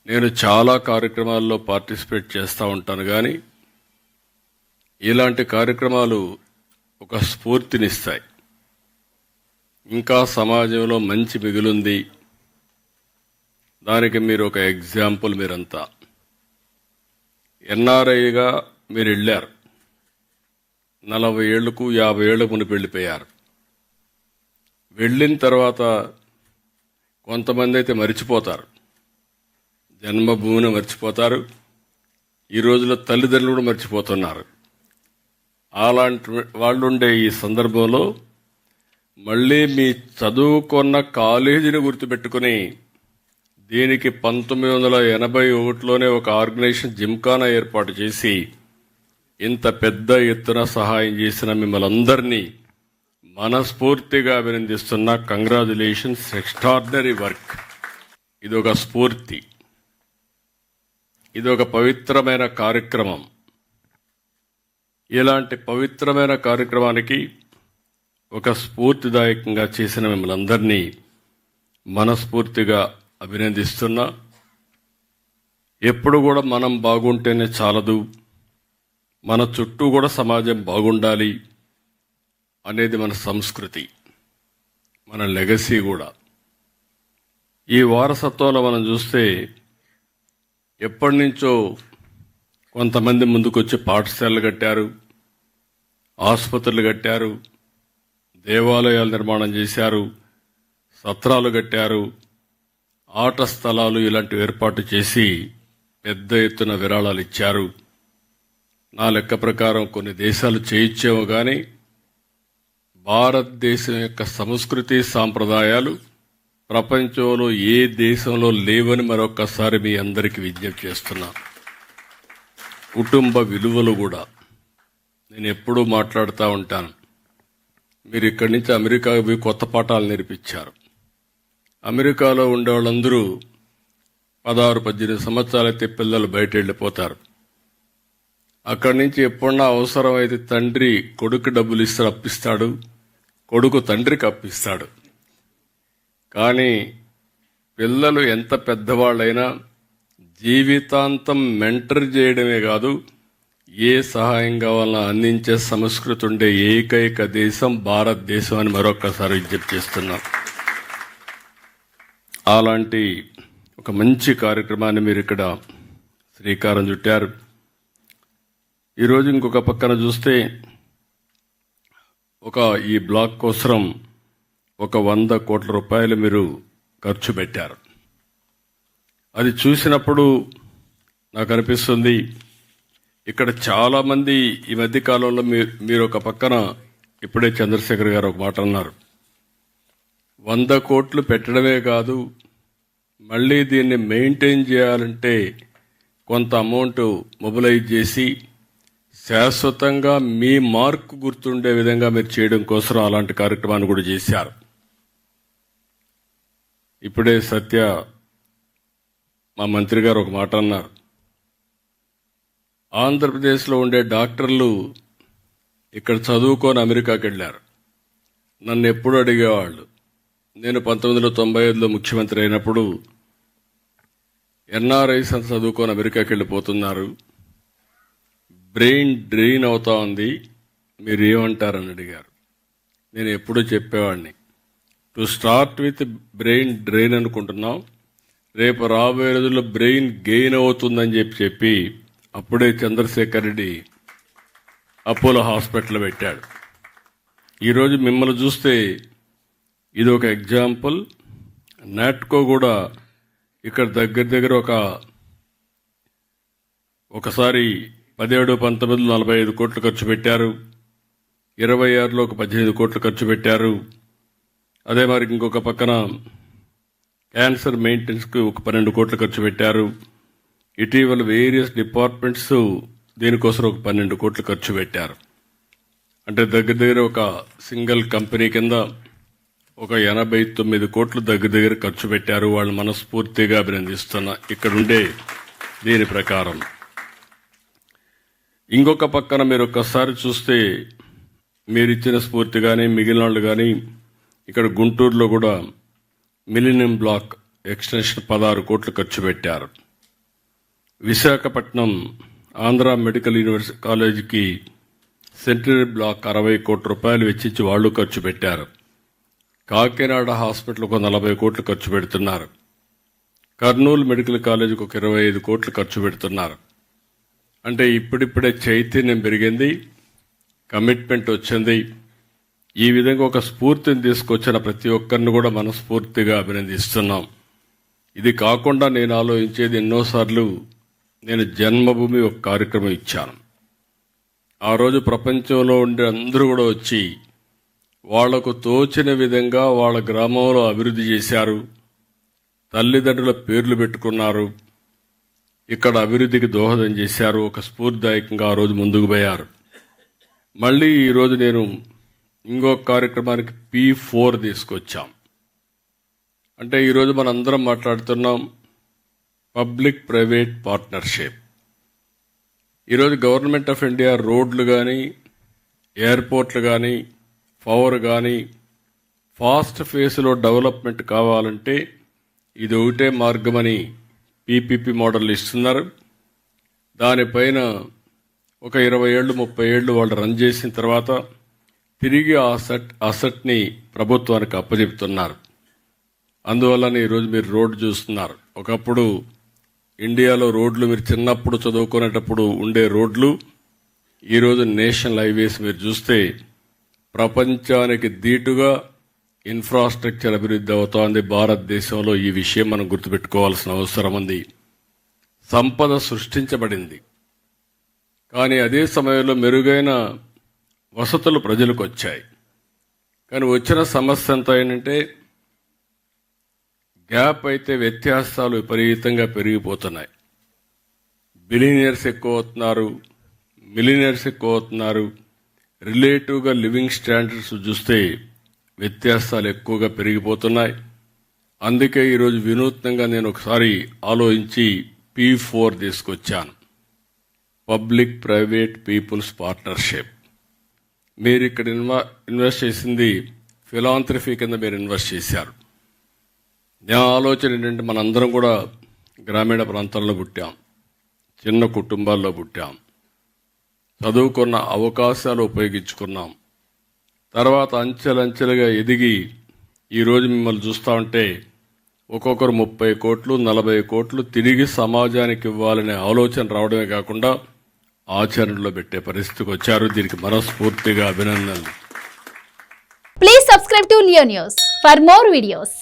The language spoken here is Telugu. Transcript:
నేను చాలా కార్యక్రమాల్లో పార్టిసిపేట్ చేస్తూ ఉంటాను, కానీ ఇలాంటి కార్యక్రమాలు ఒక స్ఫూర్తినిస్తాయి. ఇంకా సమాజంలో మంచి మిగులుంది, దానికి మీరు ఒక ఎగ్జాంపుల్. మీరంతా ఎన్ఆర్ఐగా మీరు వెళ్ళారు, 40 ఏళ్లకు 50 ఏళ్లకు మునిపి వెళ్ళిపోయారు. వెళ్ళిన తర్వాత కొంతమంది అయితే మర్చిపోతారు, జన్మభూమిని మర్చిపోతారు. ఈ రోజుల్లో తల్లిదండ్రులు కూడా మర్చిపోతున్నారు. అలాంటి వాళ్ళుండే ఈ సందర్భంలో మళ్ళీ మీ చదువుకున్న కాలేజీని గుర్తుపెట్టుకుని దీనికి 1981లోనే ఒక ఆర్గనైజేషన్ జిమ్ఖానా ఏర్పాటు చేసి ఇంత పెద్ద ఎత్తున సహాయం చేసిన మిమ్మల్ని అందరినీ మనస్ఫూర్తిగా అభినందిస్తున్నా. Congratulations, extraordinary work. ఇదొక స్ఫూర్తి, ఇదొక పవిత్రమైన కార్యక్రమం. ఇలాంటి పవిత్రమైన కార్యక్రమానికి ఒక స్ఫూర్తిదాయకంగా చేసిన మిమ్మల్ని అందరినీ మనస్ఫూర్తిగా అభినందిస్తున్నా. ఎప్పుడు కూడా మనం బాగుంటేనే చాలదు, మన చుట్టూ కూడా సమాజం బాగుండాలి అనేది మన సంస్కృతి, మన లెగసీ కూడా. ఈ వారసత్వంలో మనం చూస్తే ఎప్పటి నుంచో కొంతమంది ముందుకొచ్చి పాఠశాలలు కట్టారు, ఆసుపత్రులు కట్టారు, దేవాలయాలు నిర్మాణం చేశారు, సత్రాలు కట్టారు, ఆట స్థలాలు ఇలాంటివి ఏర్పాటు చేసి పెద్ద ఎత్తున విరాళాలు ఇచ్చారు. నా లెక్క ప్రకారం కొన్ని దేశాలు చేయించేమో కానీ భారతదేశం యొక్క సంస్కృతి సాంప్రదాయాలు ప్రపంచంలో ఏ దేశంలో లేవని మరొకసారి మీ అందరికీ విజ్ఞప్తి చేస్తున్నా. కుటుంబ విలువలు కూడా నేను ఎప్పుడూ మాట్లాడుతూ ఉంటాను. మీరు ఇక్కడి నుంచి అమెరికాకు పోయి కొత్త పాఠాలు నేర్పించారు. అమెరికాలో ఉండే వాళ్ళందరూ 16-18 సంవత్సరాలైతే పిల్లలు బయట వెళ్ళిపోతారు. అక్కడి నుంచి ఎప్పుడన్నా అవసరమైతే తండ్రి కొడుకు డబ్బులు ఇస్తాడు, అప్పిస్తాడు, కొడుకు తండ్రికి అప్పిస్తాడు. కానీ పిల్లలు ఎంత పెద్దవాళ్ళైనా జీవితాంతం మెంటర్ చేయడమే కాదు, ఏ సహాయం కావాలన్నా అందించే సంస్కృతి ఉండే ఏకైక దేశం భారతదేశం అని మరొకసారి విజ్ఞప్తి చేస్తున్నాం. అలాంటి ఒక మంచి కార్యక్రమాన్ని మీరు ఇక్కడ శ్రీకారం చుట్టారు. ఈరోజు ఇంకొక పక్కన చూస్తే ఈ బ్లాక్ కోసం 100 కోట్ల రూపాయలు మీరు ఖర్చు పెట్టారు. అది చూసినప్పుడు నాకు అనిపిస్తుంది, ఇక్కడ చాలామంది ఈ మధ్య కాలంలో మీరు ఒక పక్కన ఇప్పుడే చంద్రశేఖర్ గారు ఒక మాట అన్నారు, 100 కోట్లు పెట్టడమే కాదు, మళ్ళీ దీన్ని మెయింటైన్ చేయాలంటే కొంత అమౌంట్ మొబిలైజ్ చేసి శాశ్వతంగా మీ మార్కు గుర్తుండే విధంగా మీరు చేయడం కోసం అలాంటి కార్యక్రమాన్ని కూడా చేశారు. ఇప్పుడే సత్య మా మంత్రి గారు ఒక మాట అన్నారు, ఆంధ్రప్రదేశ్లో ఉండే డాక్టర్లు ఇక్కడ చదువుకొని అమెరికాకి వెళ్ళారు. నన్ను ఎప్పుడు అడిగేవాళ్ళు, నేను 1995లో ముఖ్యమంత్రి అయినప్పుడు ఎన్ఆర్ఐస్ అంతా చదువుకొని అమెరికాకి వెళ్ళిపోతున్నారు, బ్రెయిన్ డ్రెయిన్ అవుతా ఉంది, మీరు ఏమంటారని అడిగారు. నేను ఎప్పుడూ చెప్పేవాడిని, to start with brain drain అనుకుంటున్నాం, రేపు రాబోయే రోజుల్లో బ్రెయిన్ గెయిన్ అవుతుందని చెప్పి అప్పుడే చంద్రశేఖర్ రెడ్డి అపోలో హాస్పిటల్ పెట్టాడు. ఈరోజు మిమ్మల్ని చూస్తే ఇది ఒక ఎగ్జాంపుల్. నాట్కో కూడా ఇక్కడ దగ్గర ఒకసారి 17-19 45 కోట్లు ఖర్చు పెట్టారు, 26లో ఒక 18 కోట్లు ఖర్చు పెట్టారు. అదే మరి ఇంకొక పక్కన క్యాన్సర్ మెయింటెనెన్స్కి ఒక 12 కోట్లు ఖర్చు పెట్టారు. ఇటీవల వేరియస్ డిపార్ట్మెంట్స్ దీనికోసం ఒక 12 కోట్లు ఖర్చు పెట్టారు. అంటే దగ్గర ఒక సింగిల్ కంపెనీ కింద ఒక 89 కోట్లు దగ్గర ఖర్చు పెట్టారు. వాళ్ళు మనస్ఫూర్తిగా అభినందిస్తున్నా ఇక్కడుండే దీని ప్రకారం. ఇంకొక పక్కన మీరు ఒక్కసారి చూస్తే మీరిచ్చిన స్ఫూర్తి కానీ మిగిలిన వాళ్ళు కానీ ఇక్కడ గుంటూరులో కూడా మిలీనియం బ్లాక్ ఎక్స్టెన్షన్ 16 కోట్లు ఖర్చు పెట్టారు. విశాఖపట్నం ఆంధ్ర మెడికల్ యూనివర్సిటీ కాలేజీకి సెంటరీ బ్లాక్ 60 కోట్ల రూపాయలు వెచ్చించి వాళ్ళు ఖర్చు పెట్టారు. కాకినాడ హాస్పిటల్కు 40 కోట్లు ఖర్చు పెడుతున్నారు. కర్నూలు మెడికల్ కాలేజీకి ఒక 25 కోట్లు ఖర్చు పెడుతున్నారు. అంటే ఇప్పుడిప్పుడే చైతన్యం పెరిగింది, కమిట్మెంట్ వచ్చింది. ఈ విధంగా ఒక స్ఫూర్తిని తీసుకొచ్చిన ప్రతి ఒక్కరిని కూడా మనస్ఫూర్తిగా అభినందిస్తున్నాం. ఇది కాకుండా నేను ఆలోచించేది, ఎన్నోసార్లు నేను జన్మభూమి ఒక కార్యక్రమం ఇచ్చాను. ఆ రోజు ప్రపంచంలో ఉండే అందరూ కూడా వచ్చి వాళ్లకు తోచిన విధంగా వాళ్ళ గ్రామంలో అభివృద్ధి చేశారు, తల్లిదండ్రుల పేర్లు పెట్టుకున్నారు, ఇక్కడ అభివృద్ధికి దోహదం చేశారు. ఒక స్ఫూర్తిదాయకంగా ఆ రోజు ముందుకు పోయారు. మళ్ళీ ఈరోజు నేను ఇంకొక కార్యక్రమానికి P4 తీసుకొచ్చాం. అంటే ఈరోజు మనందరం మాట్లాడుతున్నాం పబ్లిక్ ప్రైవేట్ పార్ట్నర్షిప్. ఈరోజు గవర్నమెంట్ ఆఫ్ ఇండియా రోడ్లు కానీ, ఎయిర్పోర్ట్లు కానీ, పవర్ కానీ ఫాస్ట్ ఫేస్లో డెవలప్మెంట్ కావాలంటే ఇది ఒకటే మార్గమని PPP మోడల్ ఇస్తున్నారు. దానిపైన ఒక 20 ఏళ్ళు 30 ఏళ్ళు వాళ్ళు రన్ చేసిన తర్వాత తిరిగి అసెట్ని ప్రభుత్వానికి అప్పచెప్తున్నారు. అందువల్లనే ఈరోజు మీరు రోడ్డు చూస్తున్నారు. ఒకప్పుడు ఇండియాలో రోడ్లు మీరు చిన్నప్పుడు చదువుకునేటప్పుడు ఉండే రోడ్లు ఈరోజు నేషనల్ హైవేస్ మీరు చూస్తే ప్రపంచానికి ధీటుగా ఇన్ఫ్రాస్ట్రక్చర్ అభివృద్ధి అవుతోంది భారతదేశంలో. ఈ విషయం మనం గుర్తుపెట్టుకోవాల్సిన అవసరం ఉంది. సంపద సృష్టించబడింది, కానీ అదే సమయంలో మెరుగైన వసతులు ప్రజలకు వచ్చాయి. కానీ వచ్చిన సమస్య ఎంత ఏంటంటే గ్యాప్ అయితే వ్యత్యాసాలు విపరీతంగా పెరిగిపోతున్నాయి. బిలియనీర్స్ ఎక్కువ అవుతున్నారు, మిలియనీర్స్ ఎక్కువ అవుతున్నారు. రిలేటివ్గా లివింగ్ స్టాండర్డ్స్ చూస్తే వ్యత్యాసాలు ఎక్కువగా పెరిగిపోతున్నాయి. అందుకే ఈరోజు వినూత్నంగా నేను ఒకసారి ఆలోచించి P4 తీసుకొచ్చాను, పబ్లిక్ ప్రైవేట్ పీపుల్స్ పార్ట్నర్షిప్. మీరు ఇక్కడ ఇన్వెస్ట్ చేసింది ఫిలాంథ్రఫీ కింద మీరు ఇన్వెస్ట్ చేశారు. నా ఆలోచన ఏంటంటే మనందరం కూడా గ్రామీణ ప్రాంతాల్లో పుట్టాం, చిన్న కుటుంబాల్లో పుట్టాం, చదువుకున్న అవకాశాలు ఉపయోగించుకున్నాం. తర్వాత అంచెలంచెలుగా ఎదిగి ఈరోజు మిమ్మల్ని చూస్తూ ఉంటే ఒక్కొక్కరు 30 కోట్లు 40 కోట్లు తిరిగి సమాజానికి ఇవ్వాలనే ఆలోచన రావడమే కాకుండా ఆచరణలో పెట్టే పరిస్థితికి వచ్చారు. దీనికి మనస్ఫూర్తిగా అభినందనలు. Please subscribe to Leo news for more videos.